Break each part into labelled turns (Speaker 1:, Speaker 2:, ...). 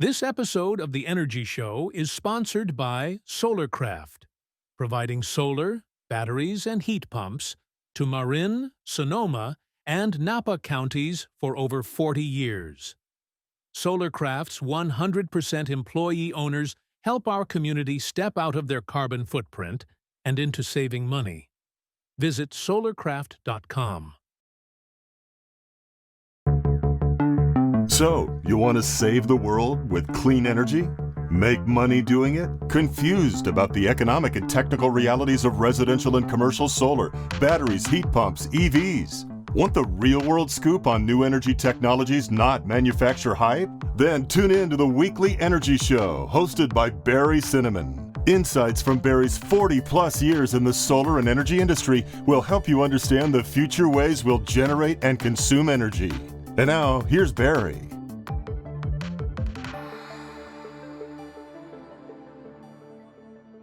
Speaker 1: This episode of The Energy Show is sponsored by Solarcraft, providing solar, batteries, and heat pumps to Marin, Sonoma, and Napa counties for over 40 years. Solarcraft's 100% employee owners help our community step out of their carbon footprint and into saving money. Visit solarcraft.com.
Speaker 2: So, you want to save the world with clean energy? Make money doing it? Confused about the economic and technical realities of residential and commercial solar, batteries, heat pumps, EVs? Want the real-world scoop on new energy technologies, not manufacturer hype? Then tune in to the Weekly Energy Show, hosted by Barry Cinnamon. Insights from Barry's 40-plus years in the solar and energy industry will help you understand the future ways we'll generate and consume energy. And now, here's Barry.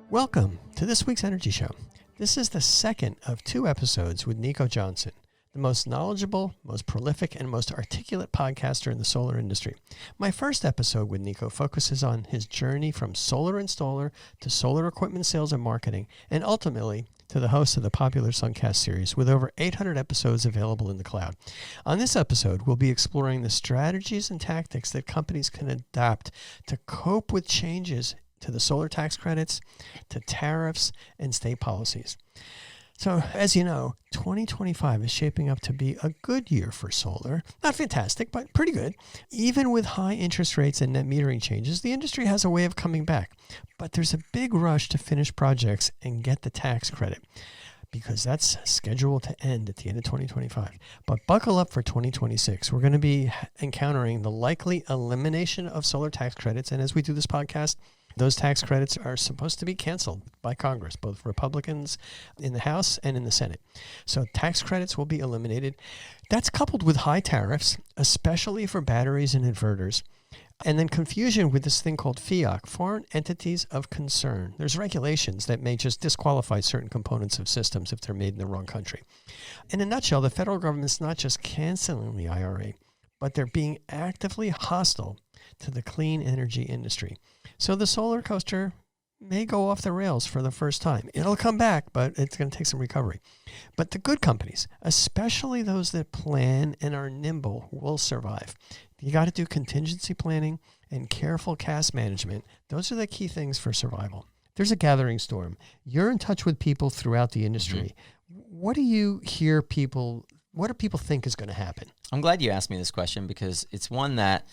Speaker 3: Welcome to this week's Energy Show. This is the second of two episodes with Nico Johnson, the most knowledgeable, most prolific, and most articulate podcaster in the solar industry. My first episode with Nico focuses on his journey from solar installer to solar equipment sales and marketing, and ultimately to the host of the popular Suncast series with over 800 episodes available in the cloud. On this episode, we'll be exploring the strategies and tactics that companies can adopt to cope with changes to the solar tax credits, to tariffs, and state policies. So, as you know, 2025 is shaping up to be a good year for solar. Not fantastic, but pretty good. Even with high interest rates and net metering changes, the industry has a way of coming back. But there's a big rush to finish projects and get the tax credit, because that's scheduled to end at the end of 2025. But buckle up for 2026. We're going to be encountering the likely elimination of solar tax credits. And as we do this podcast, those tax credits are supposed to be canceled by Congress, both Republicans in the House and in the Senate. So tax credits will be eliminated. That's coupled with high tariffs, especially for batteries and inverters. And then confusion with this thing called FEOC, Foreign Entities of Concern. There's regulations that may just disqualify certain components of systems if they're made in the wrong country. In a nutshell, the federal government's not just canceling the IRA, but they're being actively hostile to the clean energy industry. So the solar coaster may go off the rails for the first time. It'll come back, but it's going to take some recovery. But the good companies, especially those that plan and are nimble, will survive. You got to do contingency planning and careful cash management. Those are the key things for survival. There's a gathering storm. You're in touch with people throughout the industry. What do you hear what do people think is going to happen?
Speaker 4: I'm glad you asked me this question because it's one that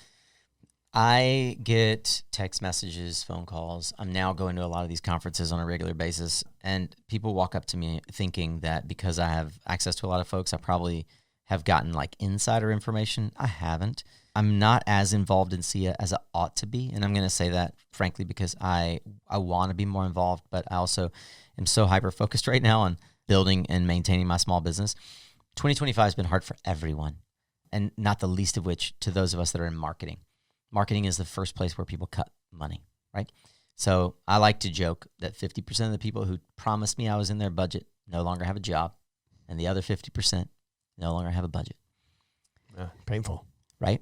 Speaker 4: I get text messages, phone calls. I'm now going to a lot of these conferences on a regular basis, and people walk up to me thinking that because I have access to a lot of folks, I probably have gotten like insider information. I haven't. I'm not as involved in SIA as I ought to be, and I'm going to say that frankly because I want to be more involved, but I also am so hyper-focused right now on building and maintaining my small business. 2025 has been hard for everyone, and not the least of which to those of us that are in marketing. Marketing is the first place where people cut money, right? So I like to joke that 50% of the people who promised me I was in their budget no longer have a job, and the other 50% no longer have a budget.
Speaker 3: Painful.
Speaker 4: Right?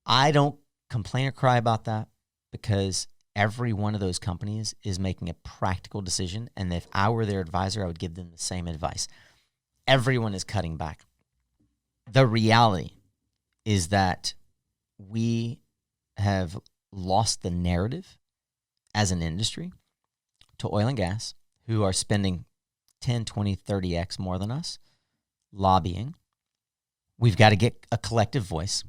Speaker 4: I don't complain or cry about that because every one of those companies is making a practical decision, and if I were their advisor, I would give them the same advice. Everyone is cutting back. The reality is that we have lost the narrative as an industry to oil and gas, who are spending 10, 20, 30x more than us, lobbying. We've got to get a collective voice.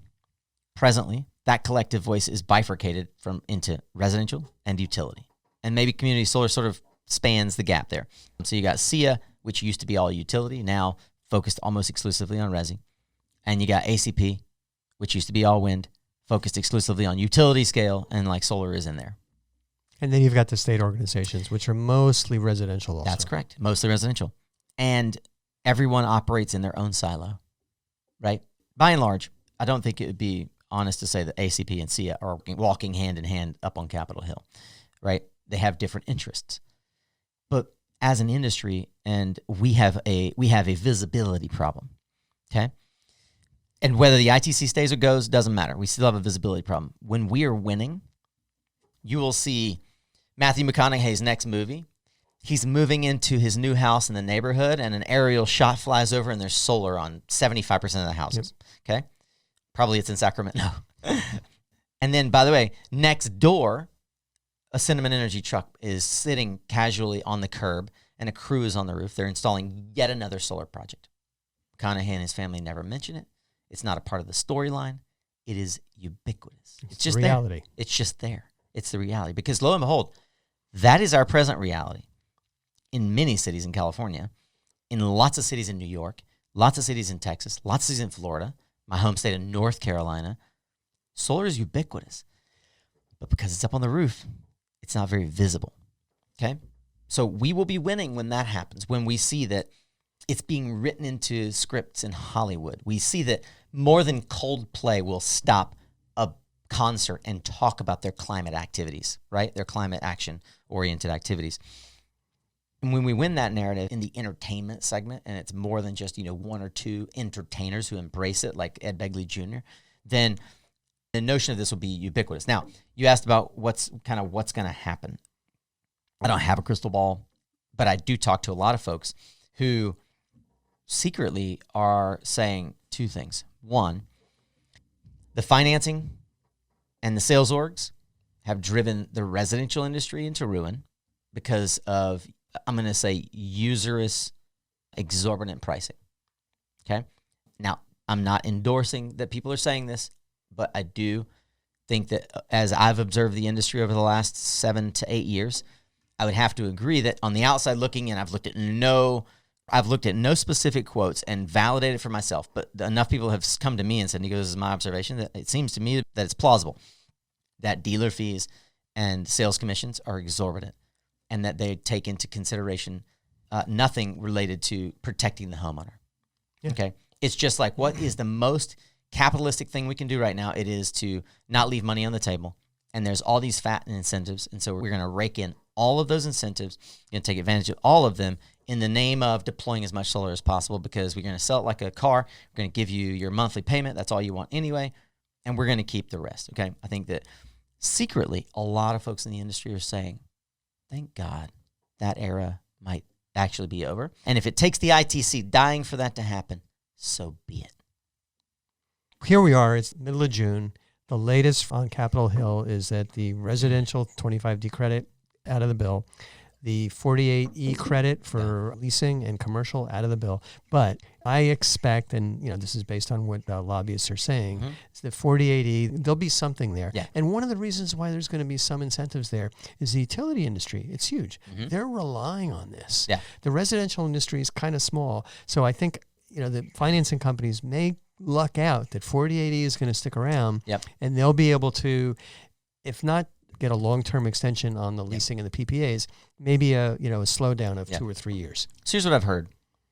Speaker 4: Presently, that collective voice is bifurcated into residential and utility. And maybe community solar sort of spans the gap there. So you got SIA, which used to be all utility, now focused almost exclusively on resi. And you got ACP, which used to be all wind, focused exclusively on utility scale, and like solar is in there.
Speaker 3: And then you've got the state organizations, which are mostly residential also.
Speaker 4: That's correct. Mostly residential. And everyone operates in their own silo, right? By and large, I don't think it would be honest to say that ACP and SIA are walking hand in hand up on Capitol Hill, right? They have different interests. But as an industry, and we have a visibility problem, okay? And whether the ITC stays or goes, doesn't matter. We still have a visibility problem. When we are winning, you will see Matthew McConaughey's next movie. He's moving into his new house in the neighborhood, and an aerial shot flies over, and there's solar on 75% of the houses. Yep. Okay? Probably it's in Sacramento. And then, by the way, next door, a Cinnamon Energy truck is sitting casually on the curb, and a crew is on the roof. They're installing yet another solar project. McConaughey and his family never mention it. It's not a part of the storyline. It is ubiquitous. It's just
Speaker 3: reality.
Speaker 4: There. It's just there. It's the reality. Because lo and behold, that is our present reality in many cities in California, in lots of cities in New York, lots of cities in Texas, lots of cities in Florida, my home state of North Carolina. Solar is ubiquitous. But because it's up on the roof, it's not very visible. Okay? So we will be winning when that happens, when we see that it's being written into scripts in Hollywood. We see that more than Coldplay will stop a concert and talk about their climate activities, right? Their climate action-oriented activities. And when we win that narrative in the entertainment segment, and it's more than just, one or two entertainers who embrace it, like Ed Begley Jr., then the notion of this will be ubiquitous. Now, you asked about what's going to happen. I don't have a crystal ball, but I do talk to a lot of folks who secretly are saying two things. One, the financing and the sales orgs have driven the residential industry into ruin because of, I'm going to say, usurious, exorbitant pricing. Okay? Now, I'm not endorsing that people are saying this, but I do think that as I've observed the industry over the last 7 to 8 years, I would have to agree that on the outside looking in, I've looked at no specific quotes and validated for myself, but enough people have come to me and said, Nico, this is my observation, that it seems to me that it's plausible that dealer fees and sales commissions are exorbitant and that they take into consideration nothing related to protecting the homeowner. Yeah. Okay? It's just like, what is the most capitalistic thing we can do right now? It is to not leave money on the table. And there's all these fat incentives. And so we're going to rake in all of those incentives, going to take advantage of all of them in the name of deploying as much solar as possible, because we're going to sell it like a car. We're going to give you your monthly payment. That's all you want anyway. And we're going to keep the rest. Okay. I think that secretly, a lot of folks in the industry are saying, thank God that era might actually be over. And if it takes the ITC dying for that to happen, so be it.
Speaker 3: Here we are. It's middle of June. The latest on Capitol Hill is that the residential 25D credit out of the bill, the 48E credit for leasing and commercial out of the bill. But I expect, and this is based on what lobbyists are saying, is that 48E, there'll be something there.
Speaker 4: Yeah.
Speaker 3: And one of the reasons why there's going to be some incentives there is the utility industry. It's huge. They're relying on this.
Speaker 4: Yeah.
Speaker 3: The residential industry is kind of small. So I think, the financing companies may luck out that 48E is going to stick around.
Speaker 4: Yep.
Speaker 3: And they'll be able to, if not get a long-term extension on the leasing and the PPAs, maybe a slowdown of 2 or 3 years.
Speaker 4: So here's what I've heard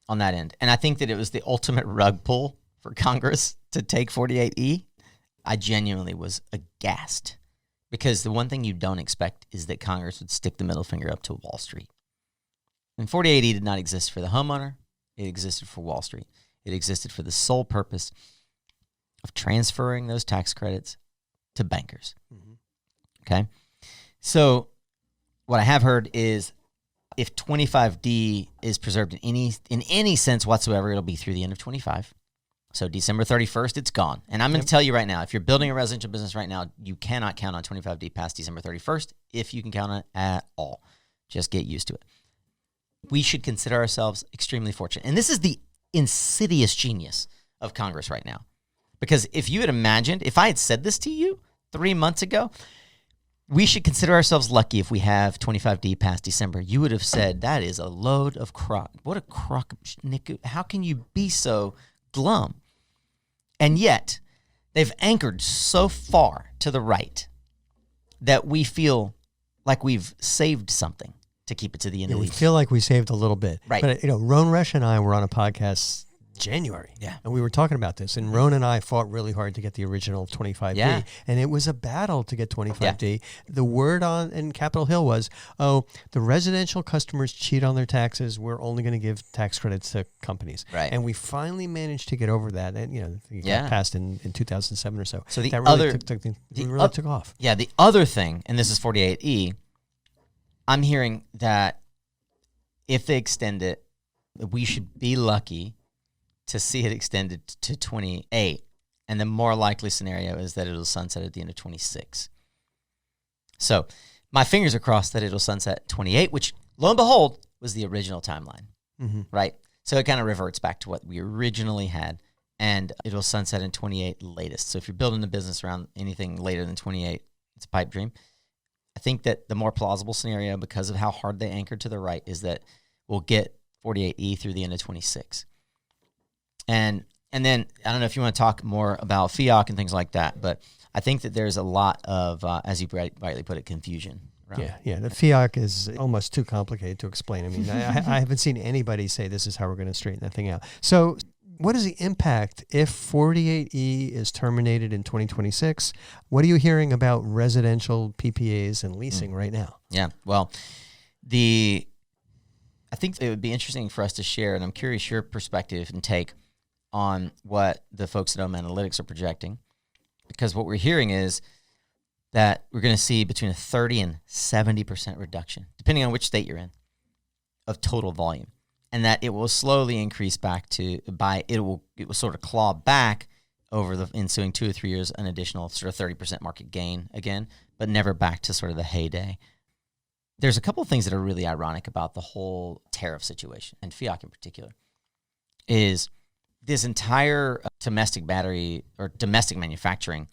Speaker 4: on that end. And I think that it was the ultimate rug pull for Congress to take 48E. I genuinely was aghast, because the one thing you don't expect is that Congress would stick the middle finger up to Wall Street. And 48E did not exist for the homeowner. It existed for Wall Street. It existed for the sole purpose of transferring those tax credits to bankers. Okay? So what I have heard is if 25D is preserved in any sense whatsoever, it'll be through the end of 25. So December 31st, it's gone. And I'm going to tell you right now, if you're building a residential business right now, you cannot count on 25D past December 31st, if you can count on it at all. Just get used to it. We should consider ourselves extremely fortunate. And this is the insidious genius of Congress right now. Because if you had imagined, if I had said this to you 3 months ago, we should consider ourselves lucky if we have 25D past December, you would have said, that is a load of crock. What a crock, Nico. How can you be so glum? And yet, they've anchored so far to the right that we feel like we've saved something to keep it to the end of the
Speaker 3: We
Speaker 4: year.
Speaker 3: feel like we saved a little bit.
Speaker 4: Right.
Speaker 3: But, Ron Resch and I were on a podcast January.
Speaker 4: Yeah.
Speaker 3: And we were talking about this, and Ron and I fought really hard to get the original 25D.
Speaker 4: Yeah.
Speaker 3: And it was a battle to get 25D. Yeah. The word in Capitol Hill was, oh, the residential customers cheat on their taxes. We're only going to give tax credits to companies.
Speaker 4: Right.
Speaker 3: And we finally managed to get over that. And, it got passed in 2007 or so.
Speaker 4: So the
Speaker 3: that
Speaker 4: really
Speaker 3: really took off.
Speaker 4: Yeah, the other thing, and this is 48E, I'm hearing that if they extend it, we should be lucky to see it extended to 28. And the more likely scenario is that it'll sunset at the end of 26. So my fingers are crossed that it'll sunset at 28, which, lo and behold, was the original timeline, right? So it kind of reverts back to what we originally had, and it'll sunset in 28 latest. So if you're building a business around anything later than 28, it's a pipe dream. I think that the more plausible scenario, because of how hard they anchored to the right, is that we'll get 48E through the end of 26. And then, I don't know if you want to talk more about FIOC and things like that, but I think that there's a lot of, as you rightly put it, confusion around.
Speaker 3: Yeah. The FIOC is almost too complicated to explain. I mean, I haven't seen anybody say this is how we're going to straighten that thing out. So what is the impact if 48E is terminated in 2026? What are you hearing about residential PPAs and leasing right now?
Speaker 4: Yeah, well, I think it would be interesting for us to share, and I'm curious your perspective and take on what the folks at Home Analytics are projecting, because what we're hearing is that we're going to see between a 30 and 70% reduction, depending on which state you're in, of total volume, and that it will slowly increase back it will sort of claw back over the ensuing 2 or 3 years, an additional sort of 30% market gain again, but never back to sort of the heyday. There's a couple of things that are really ironic about the whole tariff situation, and FIOC in particular, is this entire domestic battery or domestic manufacturing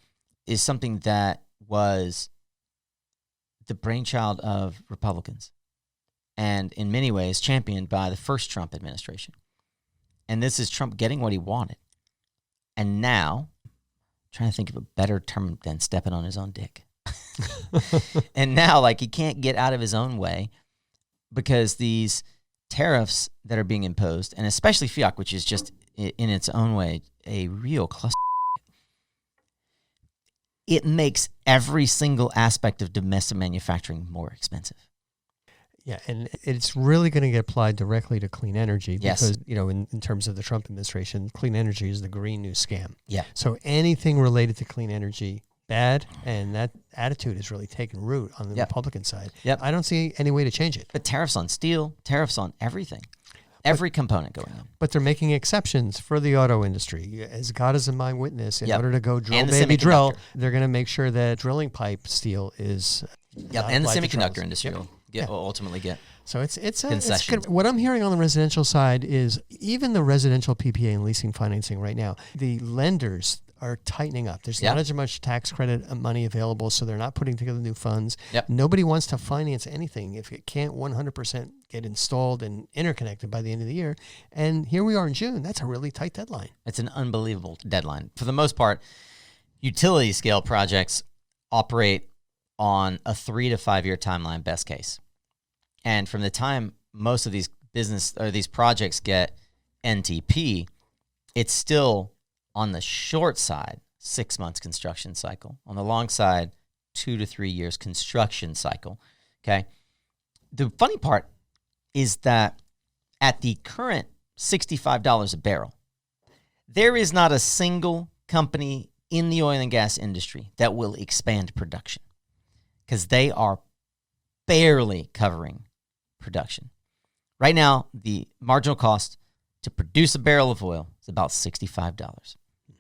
Speaker 4: is something that was the brainchild of Republicans and in many ways championed by the first Trump administration. And this is Trump getting what he wanted. And now, I'm trying to think of a better term than stepping on his own dick. And now, he can't get out of his own way because these tariffs that are being imposed, and especially FIOC, which is just in its own way a real cluster, it makes every single aspect of domestic manufacturing more expensive.
Speaker 3: Yeah, and it's really going to get applied directly to clean energy because,
Speaker 4: Yes.
Speaker 3: In terms of the Trump administration, clean energy is the green new scam.
Speaker 4: Yeah.
Speaker 3: So anything related to clean energy, bad, and that attitude is really taking root on the Republican side.
Speaker 4: Yep.
Speaker 3: I don't see any way to change it.
Speaker 4: But tariffs on steel, tariffs on everything, every component going on.
Speaker 3: But they're making exceptions for the auto industry. As God is my witness, in order to go drill,
Speaker 4: And the
Speaker 3: baby, drill,
Speaker 4: semiconductor.
Speaker 3: they're going to make sure that drilling pipe steel is not
Speaker 4: And the
Speaker 3: applied to
Speaker 4: semiconductor
Speaker 3: drills.
Speaker 4: industry will ultimately get.
Speaker 3: So it's
Speaker 4: concessions.
Speaker 3: good. What I'm hearing on the residential side is even the residential PPA and leasing financing right now, the lenders are tightening up. There's not as much tax credit money available, so they're not putting together new funds.
Speaker 4: Yep.
Speaker 3: Nobody wants to finance anything if it can't 100% get installed and interconnected by the end of the year. And here we are in June. That's a really tight deadline.
Speaker 4: It's an unbelievable deadline. For the most part, utility scale projects operate on a 3 to 5 year timeline, best case. And from the time most of these these projects get NTP, it's still on the short side, 6 months construction cycle. On the long side, 2 to 3 years construction cycle. Okay. The funny part is that at the current $65 a barrel, there is not a single company in the oil and gas industry that will expand production because they are barely covering production. Right now, the marginal cost to produce a barrel of oil is about $65.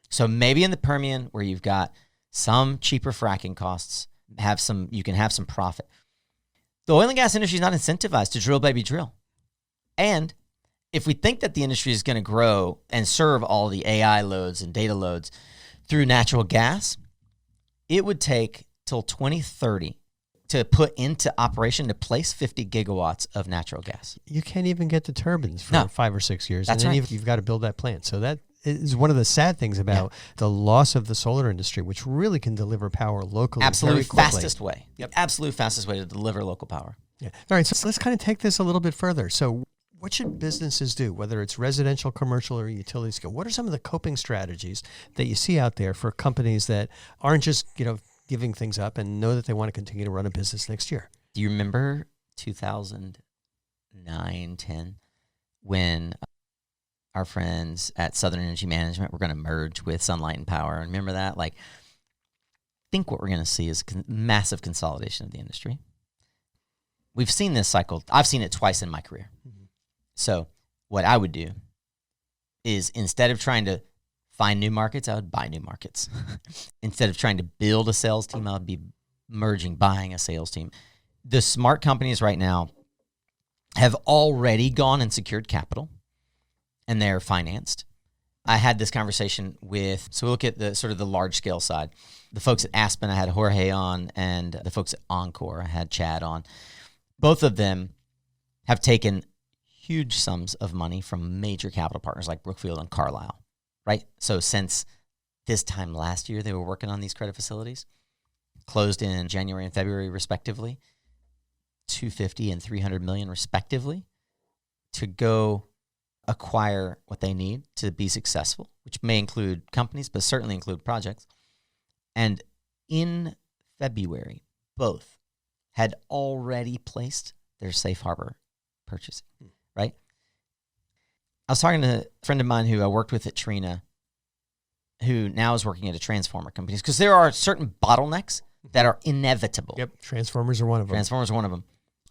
Speaker 4: So maybe in the Permian where you've got some cheaper fracking costs, you can have some profit. The oil and gas industry is not incentivized to drill, baby, drill. And if we think that the industry is going to grow and serve all the AI loads and data loads through natural gas, it would take till 2030 to put into operation to place 50 gigawatts of natural gas.
Speaker 3: You can't even get the turbines for 5 or 6 years.
Speaker 4: That's
Speaker 3: and then
Speaker 4: right.
Speaker 3: you've got to build that plant. So that is one of the sad things about the loss of the solar industry, which really can deliver power locally.
Speaker 4: Absolute
Speaker 3: very quickly.
Speaker 4: fastest way. Yep. Absolute fastest way to deliver local power.
Speaker 3: Yeah. All right, so let's kind of take this a little bit further. So What should businesses do, whether it's residential, commercial, or utility scale? What are some of the coping strategies that you see out there for companies that aren't just, giving things up and know that they want to continue to run a business next year?
Speaker 4: Do you remember 2009, 10, when our friends at Southern Energy Management were going to merge with Sunlight and Power? Remember that? I think what we're going to see is massive consolidation of the industry. We've seen this cycle. I've seen it twice in my career. Mm-hmm. So what I would do is, instead of trying to find new markets, I would buy new markets. Instead of trying to build a sales team, I would be buying a sales team. The smart companies right now have already gone and secured capital, and they're financed. I had this conversation so we look at the sort of the large scale side. The folks at Aspen, I had Jorge on, and the folks at Encore, I had Chad on. Both of them have taken huge sums of money from major capital partners like Brookfield and Carlyle, right? So since this time last year, they were working on these credit facilities, closed in January and February respectively, $250 and $300 million respectively, to go acquire what they need to be successful, which may include companies, but certainly include projects. And in February, both had already placed their safe harbor purchasing, right? I was talking to a friend of mine who I worked with at Trina, who now is working at a transformer company, because there are certain bottlenecks that are inevitable.
Speaker 3: Yep, transformers are one of them.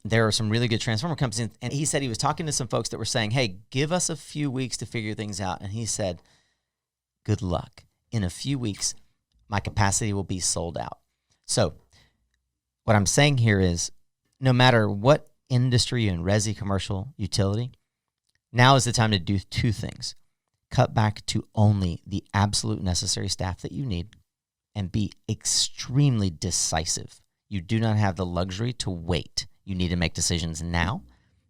Speaker 3: There are some really good transformer companies, and he said he was talking to some folks that were saying, hey, give us a few weeks to figure things out. And he said, good luck. In a few weeks, my capacity will be sold out. So what I'm saying here is, no matter what industry and resi, commercial, utility, now is the time to do two things. Cut back to only the absolute necessary staff that you need, and be extremely decisive. You do not have the luxury to wait. You need to make decisions now,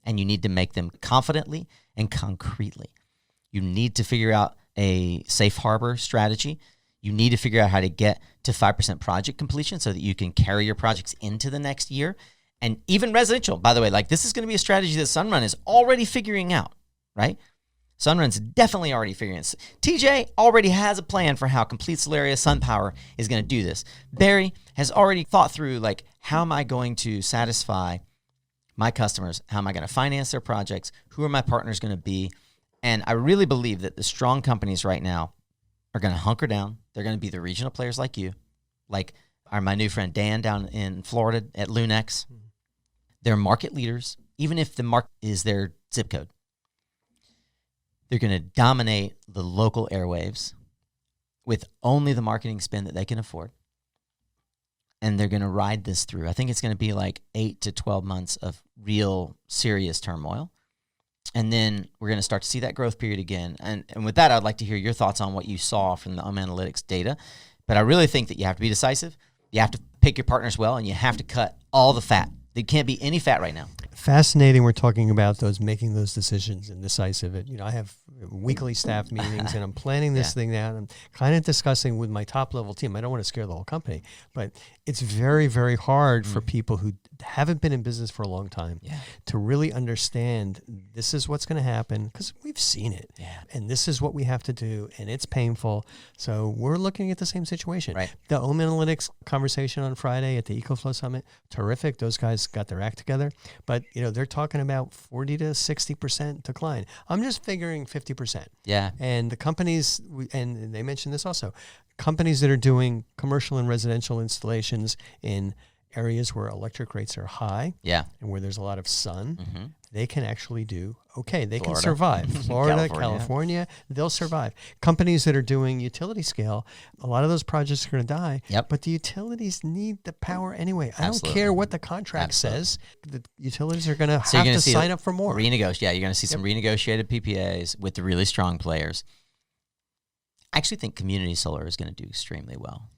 Speaker 3: and you need to make them confidently and concretely. You need to figure out a safe harbor strategy. You need to figure out how to get to 5% project completion so that you can carry your projects into the next year. And even residential, by the way, this is going to be a strategy that Sunrun is already figuring out, right? Sunrun's definitely already figuring it. TJ already has a plan for how Complete Solaria SunPower is going to do this. Barry has already thought through, how am I going to satisfy my customers? How am I going to finance their projects? Who are my partners going to be? And I really believe that the strong companies right now are going to hunker down. They're going to be the regional players like you, like my new friend Dan down in Florida at Lunex. They're market leaders, even if the market is their zip code. They're going to dominate the local airwaves with only the marketing spend that they can afford. And they're going to ride this through. I think it's going to be 8 to 12 months of real serious turmoil. And then we're going to start to see that growth period again. And with that, I'd like to hear your thoughts on what you saw from the Analytics data. But I really think that you have to be decisive. You have to pick your partners well, and you have to cut all the fat. There can't be any fat right now. Fascinating. We're talking about making those decisions and decisive. I have weekly staff meetings, and I'm planning this thing out. I'm kind of discussing with my top level team. I don't want to scare the whole company, but it's very, very hard for people who haven't been in business for a long time to really understand this is what's going to happen, because we've seen it. And this is what we have to do, and it's painful. So we're looking at the same situation.
Speaker 4: Right.
Speaker 3: The Home Analytics conversation on Friday at the EcoFlow Summit, terrific. Those guys got their act together. But they're talking about 40 to 60% decline. I'm just figuring 50%.
Speaker 4: Yeah.
Speaker 3: And the companies, and they mentioned this also, companies that are doing commercial and residential installations in areas where electric rates are high, and where there's a lot of sun, they can actually do okay. They can survive. Florida, California, they'll survive. Companies that are doing utility scale, a lot of those projects are going to die, but the utilities need the power anyway. I don't care what the contract says. The utilities are going to have to sign up for more.
Speaker 4: Renegotiate. Yeah, you're going to see some renegotiated PPAs with the really strong players. I actually think community solar is going to do extremely well.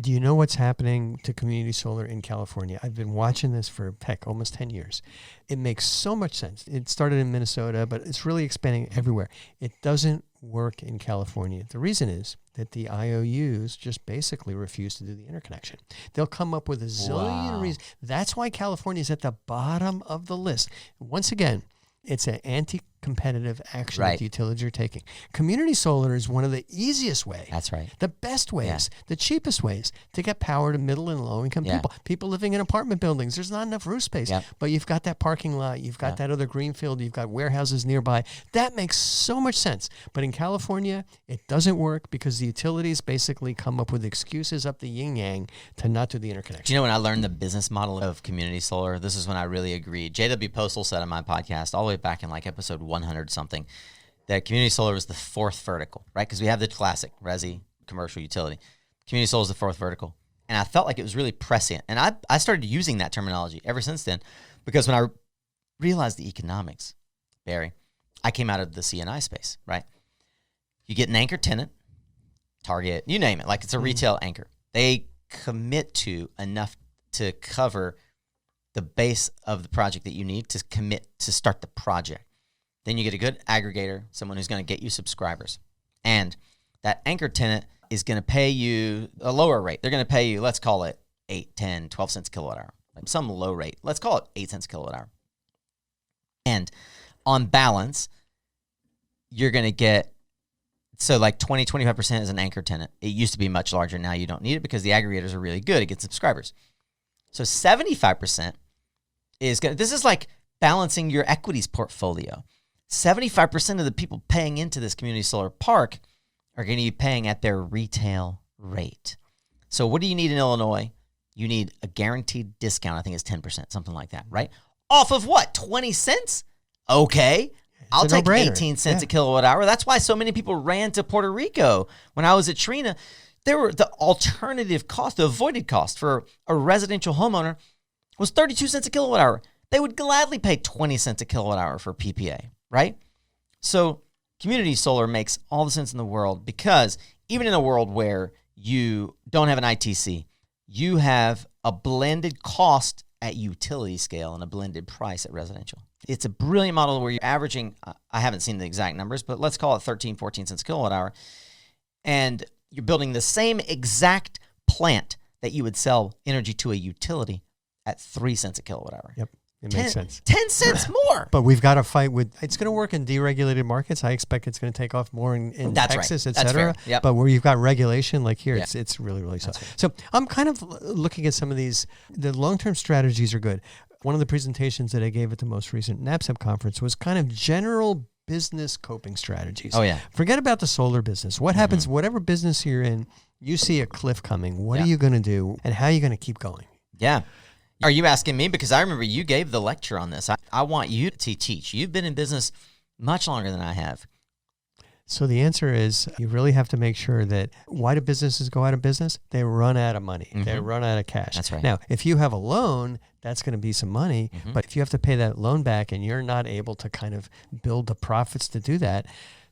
Speaker 3: Do you know what's happening to community solar in California? I've been watching this for, almost 10 years. It makes so much sense. It started in Minnesota, but it's really expanding everywhere. It doesn't work in California. The reason is that the IOUs just basically refuse to do the interconnection. They'll come up with a zillion reasons. That's why California is at the bottom of the list. Once again, It's an anti-competitive action
Speaker 4: Right.
Speaker 3: that the utilities are taking. Community solar is one of the easiest ways.
Speaker 4: That's right.
Speaker 3: The best ways, the cheapest ways to get power to middle and low-income
Speaker 4: Yeah.
Speaker 3: people. People living in apartment buildings. There's not enough roof space,
Speaker 4: Yep.
Speaker 3: but you've got that parking lot. You've got that other green field. You've got warehouses nearby. That makes so much sense. But in California, it doesn't work because the utilities basically come up with excuses up the yin-yang to not do the interconnection.
Speaker 4: Do you know when I learned the business model of community solar? This is when I really agreed. J.W. Postal said on my podcast, all the way back in like episode 100 something, that community solar was the fourth vertical, right? Because we have the classic resi, commercial, utility. Community solar is the fourth vertical. And I felt like it was really prescient. And I started using that terminology ever since then, because when I realized the economics, Barry, I came out of the C&I space, right? You get an anchor tenant, Target, you name it, like it's a retail anchor. They commit to enough to cover the base of the project that you need to commit to start the project. Then you get a good aggregator, someone who's going to get you subscribers. And that anchor tenant is going to pay you a lower rate. They're going to pay you, let's call it 8, 10, 12 cents a kilowatt hour. Like some low rate. Let's call it 8 cents a kilowatt hour. And on balance, you're going to get, so like 20, 25% is an anchor tenant. It used to be much larger. Now you don't need it because the aggregators are really good at getting subscribers. So 75% is going to, this is like balancing your equities portfolio. 75% of the people paying into this community solar park are going to be paying at their retail rate. So what do you need in Illinois? You need a guaranteed discount. I think it's 10%, something like that, right? Off of what? 20 cents? Okay. I'll take 18 cents a kilowatt hour. That's why so many people ran to Puerto Rico. When I was at Trina, there were the alternative cost, the avoided cost for a residential homeowner was 32 cents a kilowatt hour. They would gladly pay 20 cents a kilowatt hour for PPA, right? So community solar makes all the sense in the world, because even in a world where you don't have an ITC, you have a blended cost at utility scale and a blended price at residential. It's a brilliant model where you're averaging, I haven't seen the exact numbers, but let's call it 13, 14 cents a kilowatt hour. And you're building the same exact plant that you would sell energy to a utility at 3 cents a kilowatt hour.
Speaker 3: Yep. It makes sense.
Speaker 4: 10 cents more.
Speaker 3: But we've got to fight with, it's going to work in deregulated markets. I expect it's going to take off more in
Speaker 4: That's
Speaker 3: Texas,
Speaker 4: right.
Speaker 3: et cetera.
Speaker 4: Yep.
Speaker 3: But where you've got regulation like here,
Speaker 4: Yeah.
Speaker 3: it's really, really soft.
Speaker 4: Right.
Speaker 3: So I'm kind of looking at some of these, the long-term strategies are good. One of the presentations that I gave at the most recent NAPSEP conference was kind of general business coping strategies.
Speaker 4: Oh, yeah.
Speaker 3: Forget about the solar business. What happens, whatever business you're in, you see a cliff coming. What are you going to do, and how are you going to keep going?
Speaker 4: Yeah. Are you asking me? Because I remember you gave the lecture on this. I want you to teach. You've been in business much longer than I have.
Speaker 3: So the answer is you really have to make sure that, why do businesses go out of business? They run out of money. They run out of cash.
Speaker 4: That's right.
Speaker 3: Now, if you have a loan, that's going to be some money. But if you have to pay that loan back and you're not able to kind of build the profits to do that,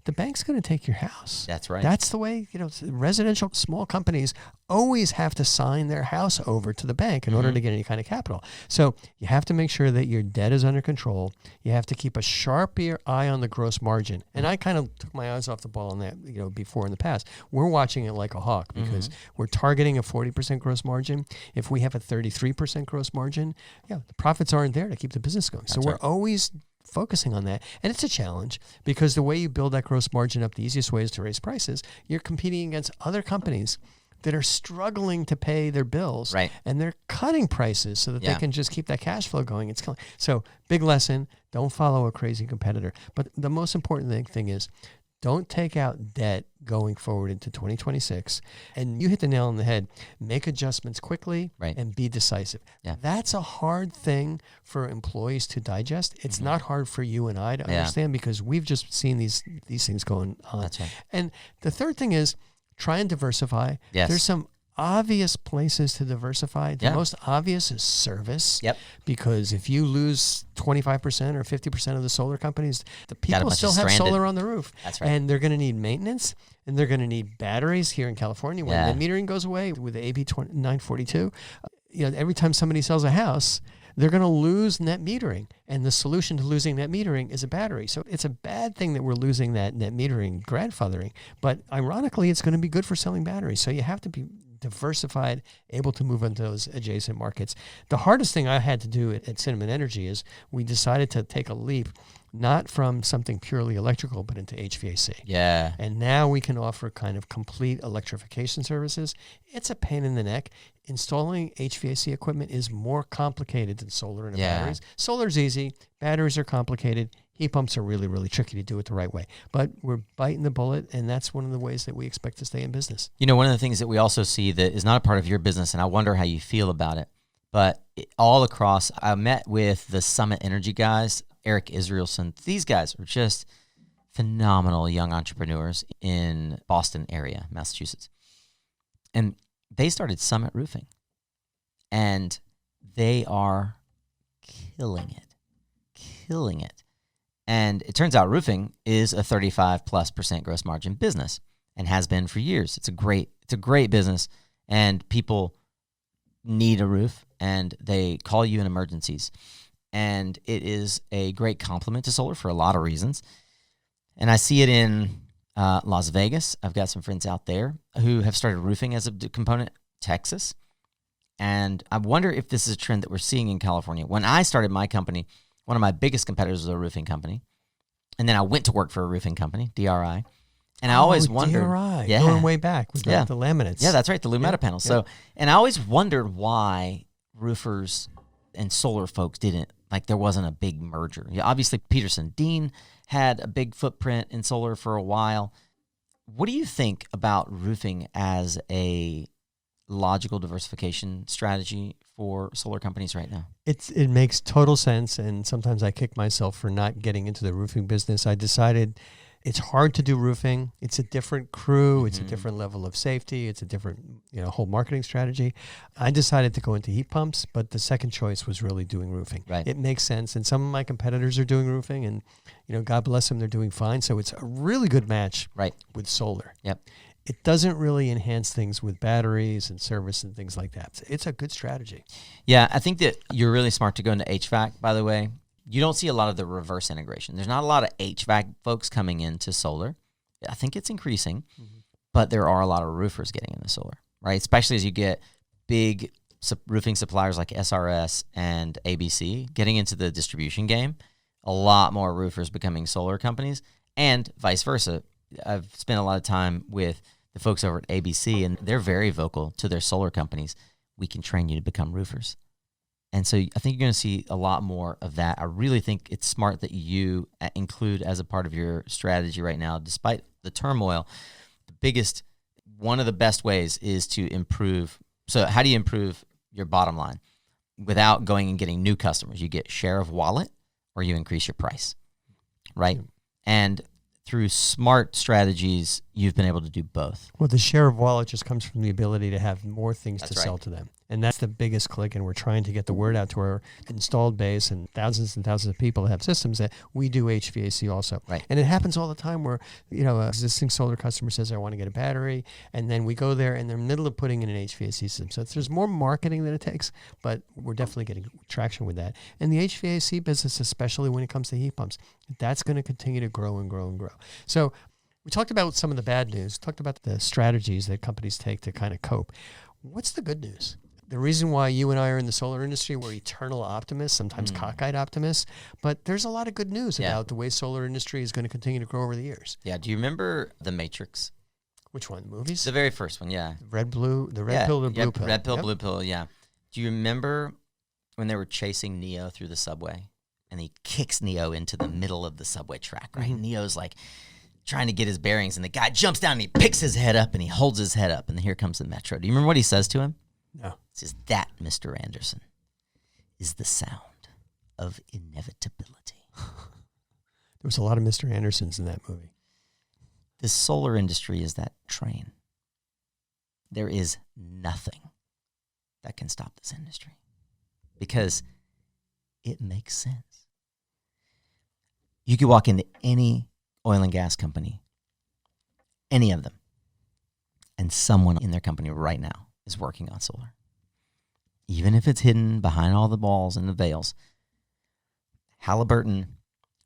Speaker 3: the bank's going to take your house.
Speaker 4: That's right.
Speaker 3: That's the way, residential small companies always have to sign their house over to the bank in order to get any kind of capital. So you have to make sure that your debt is under control. You have to keep a sharp eye on the gross margin. And I kind of took my eyes off the ball on that, before in the past. We're watching it like a hawk because we're targeting a 40% gross margin. If we have a 33% gross margin, the profits aren't there to keep the business going. So we're always focusing on that. And it's a challenge because the way you build that gross margin up, the easiest way is to raise prices. You're competing against other companies that are struggling to pay their bills,
Speaker 4: right?
Speaker 3: And they're cutting prices so that they can just keep that cash flow going. It's killing. So big lesson, don't follow a crazy competitor. But the most important thing is, don't take out debt going forward into 2026. And you hit the nail on the head. Make adjustments quickly and be decisive.
Speaker 4: Yeah.
Speaker 3: That's a hard thing for employees to digest. It's not hard for you and I to understand because we've just seen these things going on.
Speaker 4: That's right.
Speaker 3: And the third thing is try and diversify.
Speaker 4: Yes.
Speaker 3: There's some obvious places to diversify. The most obvious is service.
Speaker 4: Yep.
Speaker 3: Because if you lose 25% or 50% of the solar companies, the people still have
Speaker 4: stranded
Speaker 3: solar on the roof.
Speaker 4: That's right.
Speaker 3: And they're going to need maintenance, and they're going to need batteries here in California when the metering goes away with the AB 942. Every time somebody sells a house, they're going to lose net metering. And the solution to losing net metering is a battery. So it's a bad thing that we're losing that net metering grandfathering. But ironically, it's going to be good for selling batteries. So you have to be diversified, able to move into those adjacent markets. The hardest thing I had to do at Cinnamon Energy is we decided to take a leap, not from something purely electrical, but into HVAC.
Speaker 4: Yeah.
Speaker 3: And now we can offer kind of complete electrification services. It's a pain in the neck. Installing HVAC equipment is more complicated than solar and batteries. Solar's easy. Batteries are complicated. Heat pumps are really, really tricky to do it the right way. But we're biting the bullet, and that's one of the ways that we expect to stay in business.
Speaker 4: You know, one of the things that we also see that is not a part of your business, and I wonder how you feel about it, but all across, I met with the Summit Energy guys, Eric Israelson. These guys are just phenomenal young entrepreneurs in Boston area, Massachusetts. And they started Summit Roofing, and they are killing it. And it turns out roofing is a 35+% gross margin business and has been for years. It's a great business, and people need a roof and they call you in emergencies. And it is a great complement to solar for a lot of reasons. And I see it in Las Vegas. I've got some friends out there who have started roofing as a component, Texas. And I wonder if this is a trend that we're seeing in California. When I started my company, one of my biggest competitors was a roofing company. And then I went to work for a roofing company, DRI. And I always wondered.
Speaker 3: DRI, going way back with the laminates.
Speaker 4: Yeah, that's right, the Lumetta panels. So, and I always wondered why roofers and solar folks didn't, like there wasn't a big merger. Yeah, obviously, Peterson Dean had a big footprint in solar for a while. What do you think about roofing as a logical diversification strategy for solar companies right now?
Speaker 3: It makes total sense, and sometimes I kick myself for not getting into the roofing business. I decided it's hard to do roofing. It's a different crew. It's a different level of safety. It's a different, whole marketing strategy. I decided to go into heat pumps, but the second choice was really doing roofing.
Speaker 4: Right.
Speaker 3: It makes sense, and some of my competitors are doing roofing, and God bless them, they're doing fine. So it's a really good match with solar.
Speaker 4: Yep.
Speaker 3: It doesn't really enhance things with batteries and service and things like that. It's a good strategy.
Speaker 4: Yeah, I think that you're really smart to go into HVAC, by the way. You don't see a lot of the reverse integration. There's not a lot of HVAC folks coming into solar. I think it's increasing, but there are a lot of roofers getting into solar, right? Especially as you get big roofing suppliers like SRS and ABC getting into the distribution game. A lot more roofers becoming solar companies, and vice versa. I've spent a lot of time with the folks over at ABC, and they're very vocal to their solar companies. We can train you to become roofers. And so I think you're going to see a lot more of that. I really think it's smart that you include as a part of your strategy right now, despite the turmoil. One of the best ways is to improve. So how do you improve your bottom line without going and getting new customers? You get share of wallet or you increase your price, right? Yeah. And through smart strategies, you've been able to do both.
Speaker 3: Well, the share of wallet just comes from the ability to have more things to sell to them. And that's the biggest click, and we're trying to get the word out to our installed base and thousands of people that have systems that we do HVAC also.
Speaker 4: Right.
Speaker 3: And it happens all the time where, an existing solar customer says, I want to get a battery, and then we go there and they're in the middle of putting in an HVAC system. So there's more marketing than it takes, but we're definitely getting traction with that. And the HVAC business, especially when it comes to heat pumps, that's going to continue to grow and grow and grow. So we talked about some of the bad news, talked about the strategies that companies take to kind of cope. What's the good news? The reason why you and I are in the solar industry, we're eternal optimists, sometimes cockeyed optimists, but there's a lot of good news about the way solar industry is going to continue to grow over the years.
Speaker 4: Yeah. Do you remember The Matrix?
Speaker 3: Which one? The movies?
Speaker 4: The very first one, yeah.
Speaker 3: The red pill or blue pill?
Speaker 4: Red pill, blue pill, yeah. Do you remember when they were chasing Neo through the subway and he kicks Neo into the middle of the subway track, right? Neo's like trying to get his bearings and the guy jumps down and he picks his head up and he holds his head up and here comes the metro. Do you remember what he says to him?
Speaker 3: No.
Speaker 4: He says, that, Mr. Anderson, is the sound of inevitability.
Speaker 3: There was a lot of Mr. Andersons in that movie.
Speaker 4: The solar industry is that train. There is nothing that can stop this industry because it makes sense. You could walk into any oil and gas company, any of them, and someone in their company right now is working on solar. Even if it's hidden behind all the walls and the veils. Halliburton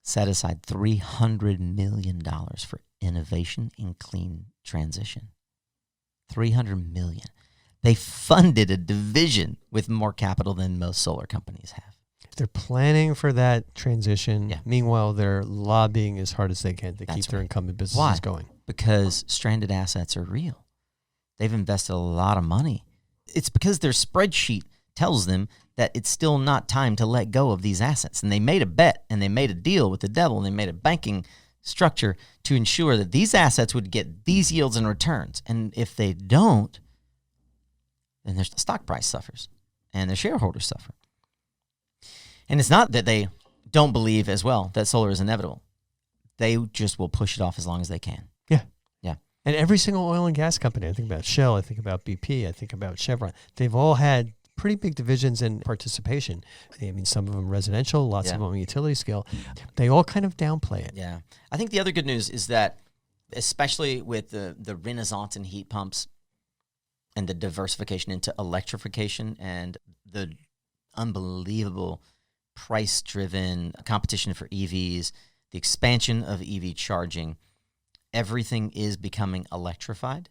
Speaker 4: set aside $300 million for innovation in clean transition. $300 million. They funded a division with more capital than most solar companies have.
Speaker 3: They're planning for that transition.
Speaker 4: Yeah.
Speaker 3: Meanwhile, they're lobbying as hard as they can to
Speaker 4: That's
Speaker 3: keep their
Speaker 4: right.
Speaker 3: incumbent businesses
Speaker 4: Why?
Speaker 3: going.
Speaker 4: Because stranded assets are real. They've invested a lot of money. It's because their spreadsheet tells them that it's still not time to let go of these assets. And they made a bet and they made a deal with the devil and they made a banking structure to ensure that these assets would get these yields and returns. And if they don't, then their stock price suffers and their shareholders suffer. And it's not that they don't believe as well that solar is inevitable. They just will push it off as long as they can.
Speaker 3: Yeah.
Speaker 4: Yeah.
Speaker 3: And every single oil and gas company, I think about Shell, I think about BP, I think about Chevron, they've all had pretty big divisions in participation. I mean, some of them residential, lots of them utility scale. They all kind of downplay it.
Speaker 4: Yeah. I think the other good news is that, especially with the renaissance in heat pumps and the diversification into electrification and the unbelievable price-driven competition for EVs, the expansion of EV charging, everything is becoming electrified.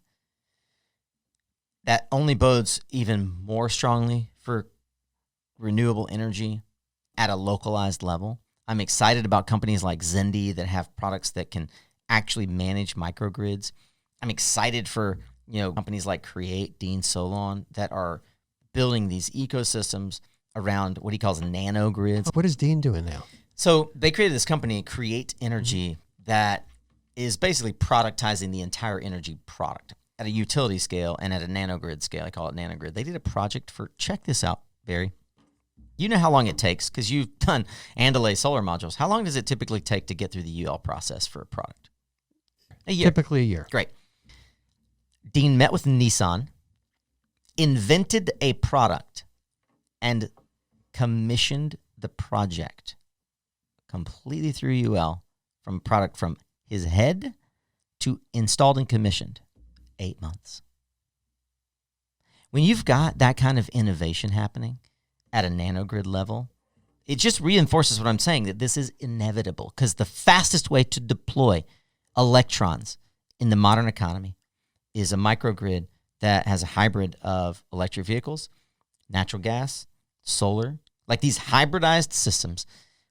Speaker 4: That only bodes even more strongly for renewable energy at a localized level. I'm excited about companies like Zendy that have products that can actually manage microgrids. I'm excited for companies like Create, Dean Solon, that are building these ecosystems around what he calls nanogrids.
Speaker 3: What is Dean doing now?
Speaker 4: So they created this company, Create Energy, that is basically productizing the entire energy product at a utility scale and at a nanogrid scale. I call it nanogrid. They did a project for, check this out, Barry. You know how long it takes, because you've done Andale solar modules. How long does it typically take to get through the UL process for a product? A year.
Speaker 3: Typically a year.
Speaker 4: Great. Dean met with Nissan, invented a product, and commissioned the project completely through UL, from product from his head to installed and commissioned, 8 months. When you've got that kind of innovation happening at a nanogrid level, it just reinforces what I'm saying, that this is inevitable, because the fastest way to deploy electrons in the modern economy is a microgrid that has a hybrid of electric vehicles, natural gas, solar, like these hybridized systems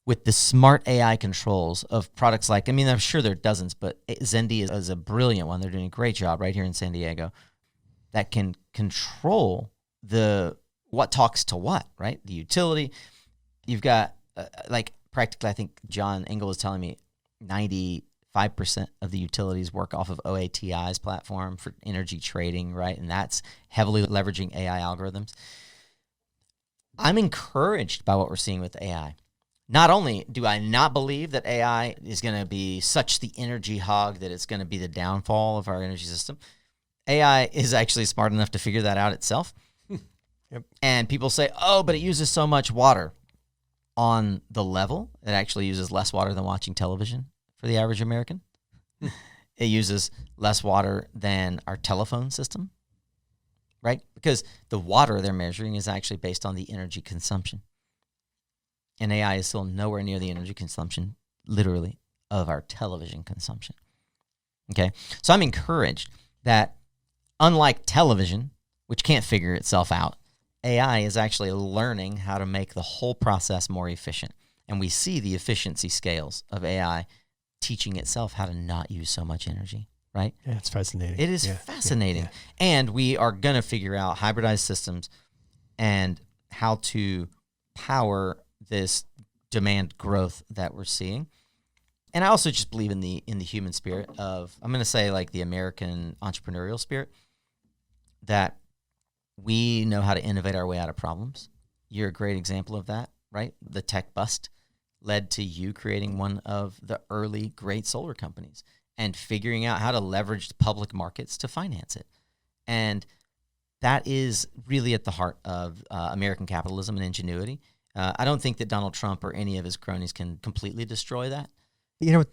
Speaker 4: with the smart AI controls of products like, I mean, I'm sure there are dozens, but Zendy is a brilliant one. They're doing a great job right here in San Diego that can control what talks to what, right? The utility. You've got, practically, I think John Engel was telling me 95% of the utilities work off of OATI's platform for energy trading, right? And that's heavily leveraging AI algorithms. I'm encouraged by what we're seeing with AI. Not only do I not believe that AI is going to be such the energy hog that it's going to be the downfall of our energy system, AI is actually smart enough to figure that out itself.
Speaker 3: Yep.
Speaker 4: And people say, oh, but it uses so much water. On the level, it actually uses less water than watching television for the average American. It uses less water than our telephone system, right? Because the water they're measuring is actually based on the energy consumption. And AI is still nowhere near the energy consumption, literally, of our television consumption. Okay? So I'm encouraged that, unlike television, which can't figure itself out, AI is actually learning how to make the whole process more efficient. And we see the efficiency scales of AI teaching itself how to not use so much energy, right?
Speaker 3: Yeah, it's fascinating.
Speaker 4: It is fascinating. And we are going to figure out hybridized systems and how to power this demand growth that we're seeing. And I also just believe in the human spirit of, I'm going to say like the American entrepreneurial spirit, that we know how to innovate our way out of problems. You're a great example of that, right? The tech bust led to you creating one of the early great solar companies and figuring out how to leverage the public markets to finance it. And that is really at the heart of American capitalism and ingenuity. I don't think that Donald Trump or any of his cronies can completely destroy that.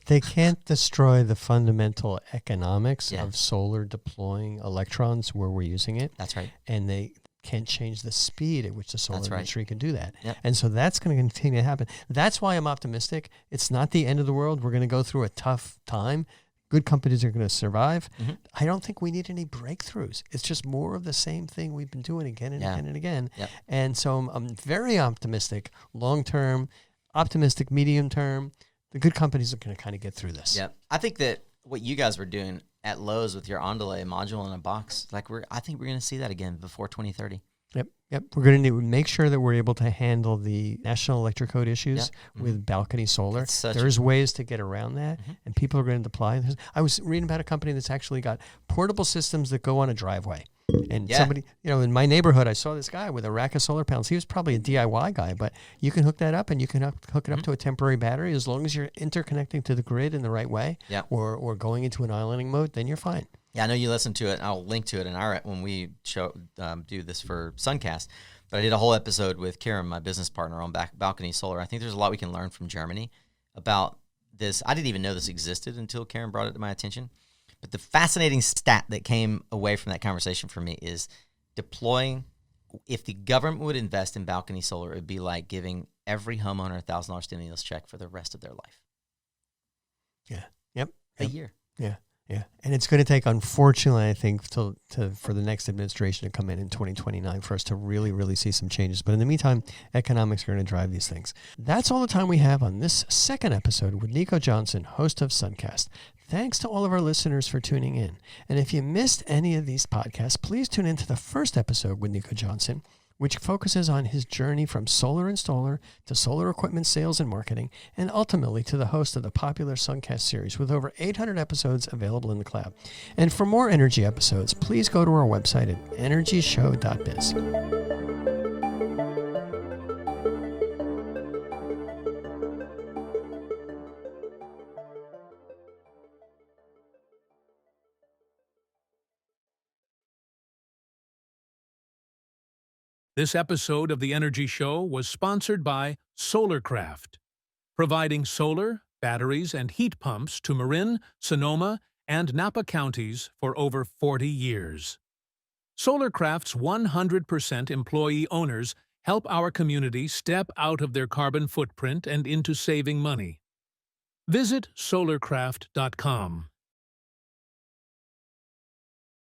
Speaker 3: They can't destroy the fundamental economics of solar deploying electrons where we're using it.
Speaker 4: That's right.
Speaker 3: And they can't change the speed at which the solar industry can do that.
Speaker 4: Yep.
Speaker 3: And so that's going to continue to happen. That's why I'm optimistic. It's not the end of the world. We're going to go through a tough time. Good companies are going to survive.
Speaker 4: Mm-hmm.
Speaker 3: I don't think we need any breakthroughs. It's just more of the same thing we've been doing again and again and again.
Speaker 4: Yep.
Speaker 3: And so I'm very optimistic, long-term, optimistic, medium-term. The good companies are going to kind of get through this.
Speaker 4: Yep. I think that what you guys were doing at Lowe's with your on-delay module in a box, I think we're going to see that again before 2030.
Speaker 3: Yep. We're going to make sure that we're able to handle the National Electric Code issues with balcony solar. There's ways to get around that, and people are going to deploy this. I was reading about a company that's actually got portable systems that go on a driveway. And somebody, in my neighborhood, I saw this guy with a rack of solar panels. He was probably a DIY guy, but you can hook that up, and you can hook it up to a temporary battery. As long as you're interconnecting to the grid in the right way, or going into an islanding mode, then you're fine.
Speaker 4: Yeah, I know you listened to it. And I'll link to it in when we do this for Suncast. But I did a whole episode with Karen, my business partner, on balcony solar. I think there's a lot we can learn from Germany about this. I didn't even know this existed until Karen brought it to my attention. But the fascinating stat that came away from that conversation for me is deploying. If the government would invest in balcony solar, it would be like giving every homeowner a $1,000 stimulus check for the rest of their life.
Speaker 3: Yeah. Yep.
Speaker 4: A year.
Speaker 3: Yeah. Yeah, and it's going to take, unfortunately, I think, for the next administration to come in 2029 for us to really, really see some changes. But in the meantime, economics are going to drive these things. That's all the time we have on this second episode with Nico Johnson, host of Suncast. Thanks to all of our listeners for tuning in. And if you missed any of these podcasts, please tune in to the first episode with Nico Johnson, which focuses on his journey from solar installer to solar equipment sales and marketing, and ultimately to the host of the popular Suncast series with over 800 episodes available in the cloud. And for more energy episodes, please go to our website at energyshow.biz.
Speaker 1: This episode of The Energy Show was sponsored by Solarcraft, providing solar, batteries, and heat pumps to Marin, Sonoma, and Napa counties for over 40 years. Solarcraft's 100% employee owners help our community step out of their carbon footprint and into saving money. Visit solarcraft.com.